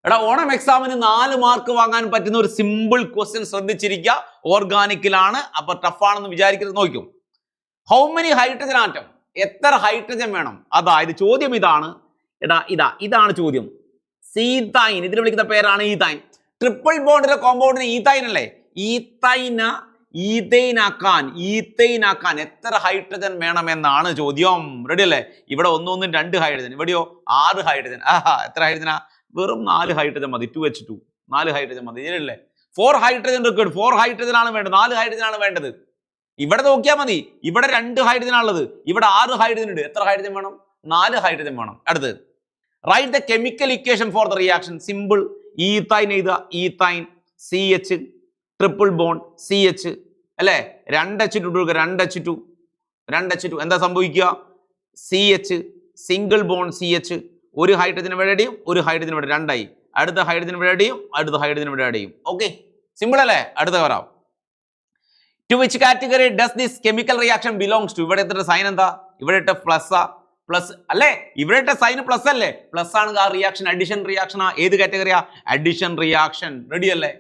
എടാ ഓണം എക്സാമിന് 4 മാർക്ക് വാങ്ങാൻ പറ്റുന്ന ഒരു സിമ്പിൾ ക്വസ്റ്റ്യൻ ശ്രദ്ധിച്ചിരിക്കുക. ഓർഗാനിക്കിലാണ്, അപ്പൊ ടഫാണെന്ന് വിചാരിക്കരുത്. നോക്കും, ഹൗ മെനി ഹൈഡ്രജൻ ആറ്റം, എത്ര ഹൈഡ്രജൻ വേണം? അതായത് ചോദ്യം ഇതാണ്. എടാ ഇതാണ് ചോദ്യം. സീതൈൻ, ഇതിന് വിളിക്കുന്ന പേരാണ് ഈതൈൻ. ട്രിപ്പിൾ ബോണ്ടിലെ കോമ്പൗണ്ടിന് ഈതൈൻ അല്ലേ? ഈത്തൈനാക്കാൻ എത്ര ഹൈഡ്രജൻ വേണമെന്നാണ് ചോദ്യം. റെഡി അല്ലേ? ഇവിടെ 1 2 ഹൈഡ്രജൻ, ഇവിടെയോ 6 ഹൈഡ്രജൻ. എത്ര ഹൈഡ്രജനാ? വെറും 4 ഹൈഡ്രജൻ മതി. 2H2 4 ഹൈഡ്രജൻ മതി. ഇതിലല്ലേ 4 ഹൈഡ്രജൻ റിക്വയർഡ്. 4 ഹൈഡ്രജൻ ആണ് വേണ്ടത്, 4 ഹൈഡ്രജൻ ആണ് വേണ്ടത്. ഇവിടെ നോക്കിയാൽ മതി, ഇവിടെ 2 ഹൈഡ്രജൻ ആണുള്ളത്, ഇവിടെ 6 ഹൈഡ്രജൻ ഉണ്ട്. എത്ര ഹൈഡ്രജൻ വേണം? 4 ഹൈഡ്രജൻ വേണം. അടുത്ത് write the chemical equation for the reaction. Simple. Ethyne എഴുതുക. Ethyne CH triple bond CH അല്ലേ? 2H2 2H2 എന്താ സംഭവിക്കുക? CH സിംഗിൾ ബോണ്ട് CH, ഒരു ഹൈഡ്രജൻ ഇവിടെ അടിയും, ഒരു ഹൈഡ്രജൻ ഇവിടെ, 2 ആയി. അടുത്ത ഹൈഡ്രജൻ ഇവിടെ അടിയും, അടുത്ത ഹൈഡ്രജൻ ഇവിടെ അടിയും. ഓക്കെ, സിമ്പിൾ അല്ലേ? അടുത്ത വരാം. To which category does this chemical reaction belongs to? ഇവിടെ എത്ര സൈൻ എന്താ? ഇവിടെ ഇട്ട പ്ലസ് അല്ലേ? ഇവിടെ ഇട്ട സൈൻ പ്ലസ് അല്ലേ? പ്ലസ് ആണ് ആ റിയാക്ഷൻ, അഡിഷൻ റിയാക്ഷൻ. ഏത് കാറ്റഗറിയാ? Addition reaction. റെഡി അല്ലേ?